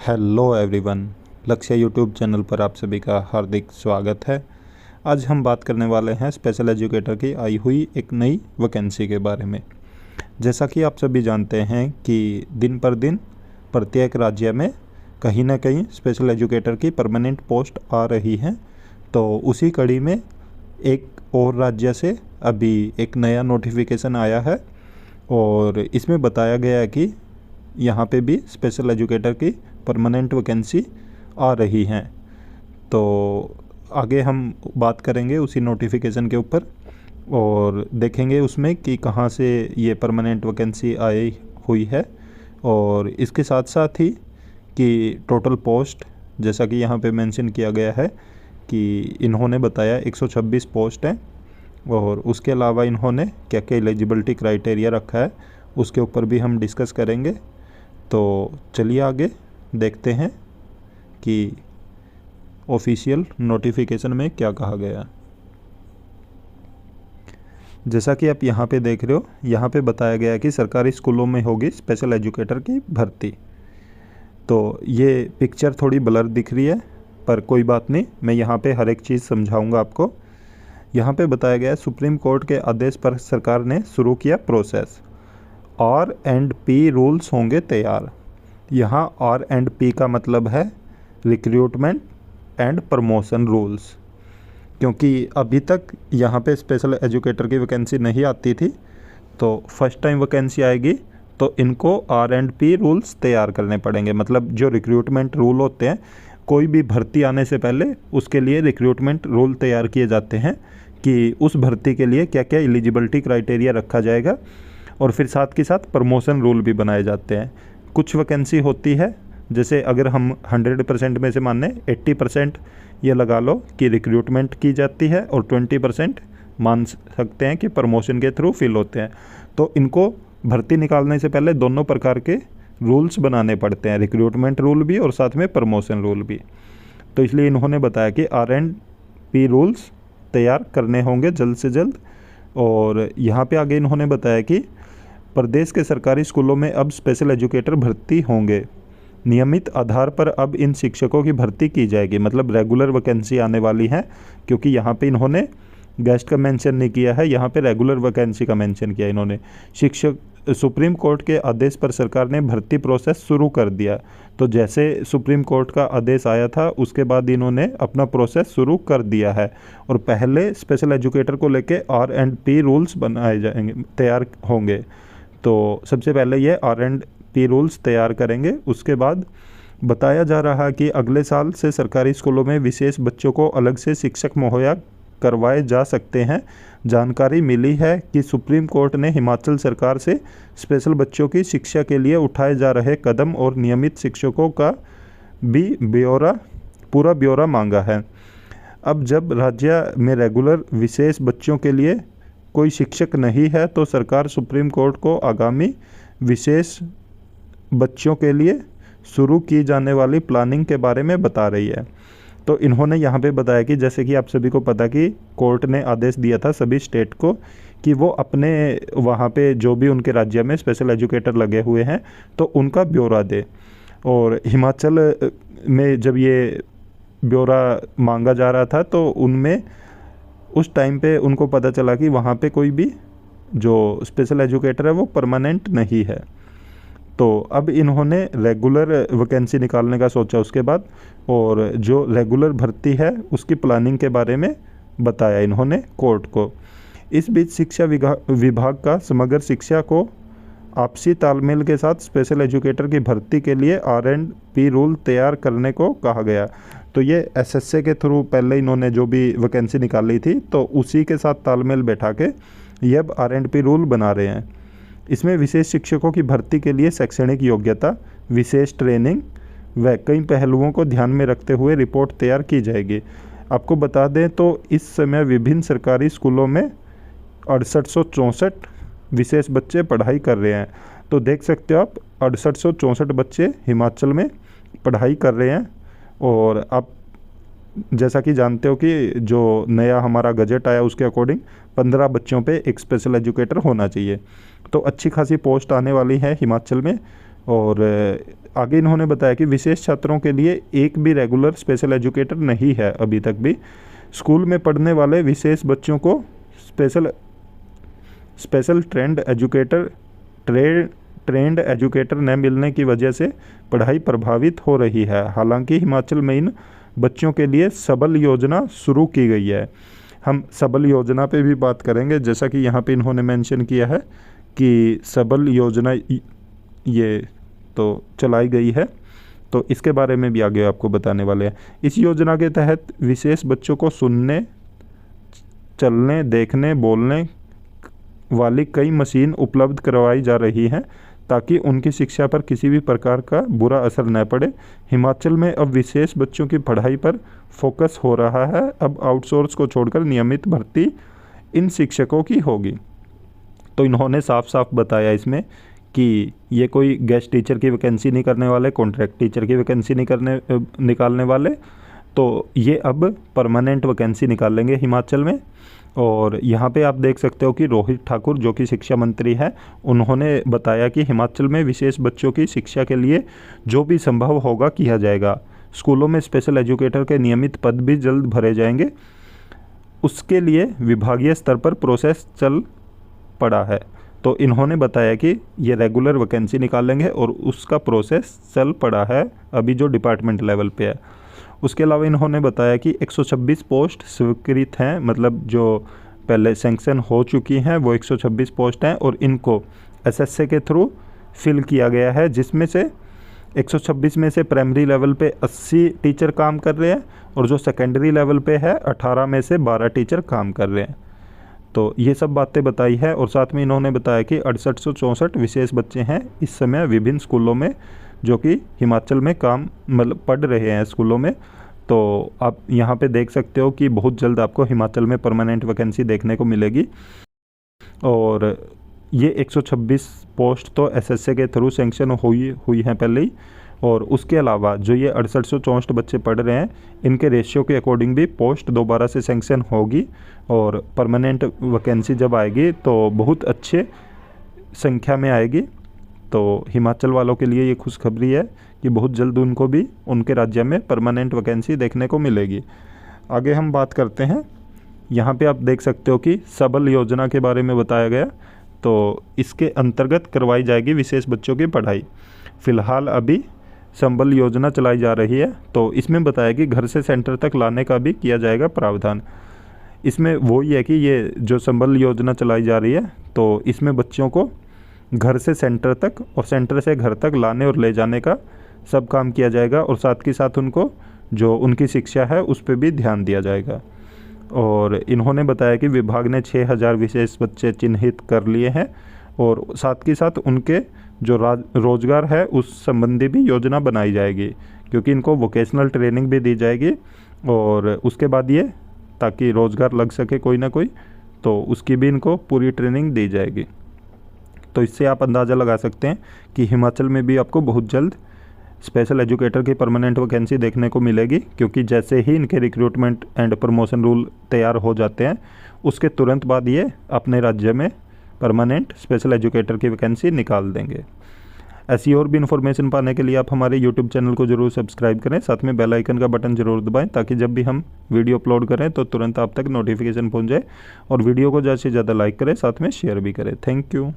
Hello everyone, लक्ष्य YouTube channel पर आप सभी का हार्दिक स्वागत है। आज हम बात करने वाले हैं स्पेशल एजुकेटर की आई हुई एक नई वैकेंसी के बारे में। जैसा कि आप सभी जानते हैं कि दिन पर दिन प्रत्येक राज्य में कहीं ना कहीं स्पेशल एजुकेटर की परमानेंट पोस्ट आ रही हैं। तो उसी कड़ी में एक और राज्य से अभी एक नया नोटिफिकेशन आया है और इसमें बताया गया है कि यहाँ पे भी स्पेशल एजुकेटर की परमानेंट वैकेंसी आ रही हैं। तो आगे हम बात करेंगे उसी नोटिफिकेशन के ऊपर और देखेंगे उसमें कि कहाँ से ये परमानेंट वैकेंसी आई हुई है और इसके साथ साथ ही कि टोटल पोस्ट जैसा कि यहाँ पे मेंशन किया गया है कि इन्होंने बताया 126 पोस्ट हैं और उसके अलावा इन्होंने क्या क्या एलिजिबिलिटी क्राइटेरिया रखा है उसके ऊपर भी हम डिस्कस करेंगे। तो चलिए आगे देखते हैं कि ऑफिशियल नोटिफिकेशन में क्या कहा गया। जैसा कि आप यहाँ पे देख रहे हो, यहाँ पे बताया गया है कि सरकारी स्कूलों में होगी स्पेशल एजुकेटर की भर्ती। तो ये पिक्चर थोड़ी ब्लर दिख रही है पर कोई बात नहीं, मैं यहाँ पे हर एक चीज़ समझाऊंगा आपको। यहाँ पे बताया गया है सुप्रीम कोर्ट के आदेश पर सरकार ने शुरू किया प्रोसेस। R&P रूल्स होंगे तैयार। यहाँ R&P का मतलब है रिक्रूटमेंट एंड प्रमोशन रूल्स, क्योंकि अभी तक यहाँ पे स्पेशल एजुकेटर की वैकेंसी नहीं आती थी। तो फर्स्ट टाइम वैकेंसी आएगी तो इनको R&P रूल्स तैयार करने पड़ेंगे। मतलब जो रिक्रूटमेंट रूल होते हैं, कोई भी भर्ती आने से पहले उसके लिए रिक्रूटमेंट रूल तैयार किए जाते हैं कि उस भर्ती के लिए क्या क्या एलिजिबिलिटी क्राइटेरिया रखा जाएगा और फिर साथ के साथ प्रमोशन रूल भी बनाए जाते हैं। कुछ वैकेंसी होती है, जैसे अगर हम 100% में से माने 80% ये लगा लो कि रिक्रूटमेंट की जाती है और 20% मान सकते हैं कि प्रमोशन के थ्रू फिल होते हैं। तो इनको भर्ती निकालने से पहले दोनों प्रकार के रूल्स बनाने पड़ते हैं, रिक्रूटमेंट रूल भी और साथ में प्रमोशन रूल भी। तो इसलिए इन्होंने बताया कि R&P रूल्स तैयार करने होंगे जल्द से जल्द। और यहाँ पे आगे इन्होंने बताया कि प्रदेश के सरकारी स्कूलों में अब स्पेशल एजुकेटर भर्ती होंगे। नियमित आधार पर अब इन शिक्षकों की भर्ती की जाएगी। मतलब रेगुलर वैकेंसी आने वाली है, क्योंकि यहाँ पे इन्होंने गेस्ट का मेंशन नहीं किया है, यहाँ पे रेगुलर वैकेंसी का मेंशन किया इन्होंने। शिक्षक सुप्रीम कोर्ट के आदेश पर सरकार ने भर्ती प्रोसेस शुरू कर दिया। तो जैसे सुप्रीम कोर्ट का आदेश आया था उसके बाद इन्होंने अपना प्रोसेस शुरू कर दिया है और पहले स्पेशल एजुकेटर को लेके R&P रूल्स बनाए जाएंगे, तैयार होंगे। तो सबसे पहले ये R&P रूल्स तैयार करेंगे। उसके बाद बताया जा रहा है कि अगले साल से सरकारी स्कूलों में विशेष बच्चों को अलग से शिक्षक मुहैया करवाए जा सकते हैं। जानकारी मिली है कि सुप्रीम कोर्ट ने हिमाचल सरकार से स्पेशल बच्चों की शिक्षा के लिए उठाए जा रहे कदम और नियमित शिक्षकों का भी पूरा ब्यौरा मांगा है। अब जब राज्य में रेगुलर विशेष बच्चों के लिए कोई शिक्षक नहीं है तो सरकार सुप्रीम कोर्ट को आगामी विशेष बच्चों के लिए शुरू की जाने वाली प्लानिंग के बारे में बता रही है। तो इन्होंने यहाँ पे बताया कि जैसे कि आप सभी को पता कि कोर्ट ने आदेश दिया था सभी स्टेट को कि वो अपने वहाँ पे जो भी उनके राज्य में स्पेशल एजुकेटर लगे हुए हैं तो उनका ब्यौरा दे। और हिमाचल में जब ये ब्यौरा मांगा जा रहा था तो उनमें उस टाइम पे उनको पता चला कि वहाँ पे कोई भी जो स्पेशल एजुकेटर है वो परमानेंट नहीं है। तो अब इन्होंने रेगुलर वैकेंसी निकालने का सोचा उसके बाद, और जो रेगुलर भर्ती है उसकी प्लानिंग के बारे में बताया इन्होंने कोर्ट को। इस बीच शिक्षा विभाग का समग्र शिक्षा को आपसी तालमेल के साथ स्पेशल एजुकेटर की भर्ती के लिए R&P रूल तैयार करने को कहा गया। तो ये SSA के थ्रू पहले इन्होंने जो भी वैकेंसी निकाली थी तो उसी के साथ तालमेल बैठा के ये अब R&P रूल बना रहे हैं। इसमें विशेष शिक्षकों की भर्ती के लिए शैक्षणिक योग्यता, विशेष ट्रेनिंग व कई पहलुओं को ध्यान में रखते हुए रिपोर्ट तैयार की जाएगी। आपको बता दें तो इस समय विभिन्न सरकारी स्कूलों में 6864 विशेष बच्चे पढ़ाई कर रहे हैं। तो देख सकते हो आप 6864 बच्चे हिमाचल में पढ़ाई कर रहे हैं। और आप जैसा कि जानते हो कि जो नया हमारा गजट आया उसके अकॉर्डिंग 15 बच्चों पे एक स्पेशल एजुकेटर होना चाहिए। तो अच्छी खासी पोस्ट आने वाली है हिमाचल में और आगे इन्होंने बताया कि विशेष छात्रों के लिए एक भी रेगुलर स्पेशल एजुकेटर नहीं है अभी तक भी। स्कूल में पढ़ने वाले विशेष बच्चों को स्पेशल ट्रेंड एजुकेटर न मिलने की वजह से पढ़ाई प्रभावित हो रही है। हालांकि हिमाचल में इन बच्चों के लिए सबल योजना शुरू की गई है। हम सबल योजना पे भी बात करेंगे, जैसा कि यहाँ पे इन्होंने मेंशन किया है कि सबल योजना ये तो चलाई गई है, तो इसके बारे में भी आगे आपको बताने वाले हैं। इस योजना के तहत विशेष बच्चों को सुनने, चलने, देखने, बोलने वाली कई मशीन उपलब्ध करवाई जा रही हैं ताकि उनकी शिक्षा पर किसी भी प्रकार का बुरा असर न पड़े। हिमाचल में अब विशेष बच्चों की पढ़ाई पर फोकस हो रहा है। अब आउटसोर्स को छोड़कर नियमित भर्ती इन शिक्षकों की होगी। तो इन्होंने साफ साफ बताया इसमें कि ये कोई गेस्ट टीचर की वैकेंसी नहीं करने वाले, कॉन्ट्रैक्ट टीचर की वैकेंसी निकालने वाले, तो ये अब परमानेंट वैकेंसी निकालेंगे हिमाचल में। और यहाँ पे आप देख सकते हो कि रोहित ठाकुर जो कि शिक्षा मंत्री हैं, उन्होंने बताया कि हिमाचल में विशेष बच्चों की शिक्षा के लिए जो भी संभव होगा किया जाएगा। स्कूलों में स्पेशल एजुकेटर के नियमित पद भी जल्द भरे जाएंगे। उसके लिए विभागीय स्तर पर प्रोसेस चल पड़ा है। तो इन्होंने बताया कि ये रेगुलर वैकेंसी निकालेंगे और उसका प्रोसेस चल पड़ा है अभी जो डिपार्टमेंट लेवल पे है। उसके अलावा इन्होंने बताया कि 126 पोस्ट स्वीकृत हैं, मतलब जो पहले सैंक्शन हो चुकी हैं वो 126 पोस्ट हैं और इनको एसएससी के थ्रू फिल किया गया है, जिसमें से 126 में से प्राइमरी लेवल पे 80 टीचर काम कर रहे हैं और जो सेकेंडरी लेवल पे है 18 में से 12 टीचर काम कर रहे हैं। तो ये सब बातें बताई है और साथ में इन्होंने बताया कि 6864 विशेष बच्चे हैं इस समय विभिन्न स्कूलों में जो कि हिमाचल में काम मतलब पढ़ रहे हैं स्कूलों में। तो आप यहाँ पे देख सकते हो कि बहुत जल्द आपको हिमाचल में परमानेंट वैकेंसी देखने को मिलेगी। और ये 126 पोस्ट तो एसएससी के थ्रू सेंक्शन हुई हैं पहले ही, और उसके अलावा जो ये 6864 बच्चे पढ़ रहे हैं इनके रेशियो के अकॉर्डिंग भी पोस्ट दोबारा से सेंक्शन होगी और परमानेंट वैकेंसी जब आएगी तो बहुत अच्छे संख्या में आएगी। तो हिमाचल वालों के लिए ये खुशखबरी है कि बहुत जल्द उनको भी उनके राज्य में परमानेंट वैकेंसी देखने को मिलेगी। आगे हम बात करते हैं, यहाँ पे आप देख सकते हो कि सबल योजना के बारे में बताया गया। तो इसके अंतर्गत करवाई जाएगी विशेष बच्चों की पढ़ाई। फ़िलहाल अभी संबल योजना चलाई जा रही है, तो इसमें बताया कि घर से सेंटर तक लाने का भी किया जाएगा प्रावधान। इसमें वही है कि ये जो संबल योजना चलाई जा रही है तो इसमें बच्चों को घर से सेंटर तक और सेंटर से घर तक लाने और ले जाने का सब काम किया जाएगा और साथ के साथ उनको जो उनकी शिक्षा है उस पर भी ध्यान दिया जाएगा। और इन्होंने बताया कि विभाग ने 6000 विशेष बच्चे चिन्हित कर लिए हैं और साथ के साथ उनके जो रोज़गार है उस संबंधी भी योजना बनाई जाएगी, क्योंकि इनको वोकेशनल ट्रेनिंग भी दी जाएगी और उसके बाद ये ताकि रोज़गार लग सके कोई ना कोई, तो उसकी भी इनको पूरी ट्रेनिंग दी जाएगी। तो इससे आप अंदाज़ा लगा सकते हैं कि हिमाचल में भी आपको बहुत जल्द स्पेशल एजुकेटर की परमानेंट वैकेंसी देखने को मिलेगी, क्योंकि जैसे ही इनके रिक्रूटमेंट एंड प्रमोशन रूल तैयार हो जाते हैं उसके तुरंत बाद ये अपने राज्य में परमानेंट स्पेशल एजुकेटर की वैकेंसी निकाल देंगे। ऐसी और भी इन्फॉर्मेशन पाने के लिए आप हमारे यूट्यूब चैनल को जरूर सब्सक्राइब करें, साथ में बेल आइकन का बटन जरूर दबाएं ताकि जब भी हम वीडियो अपलोड करें तो तुरंत आप तक नोटिफिकेशन पहुंच जाए। और वीडियो को ज़्यादा से ज़्यादा लाइक करें, साथ में शेयर भी करें। Thank you.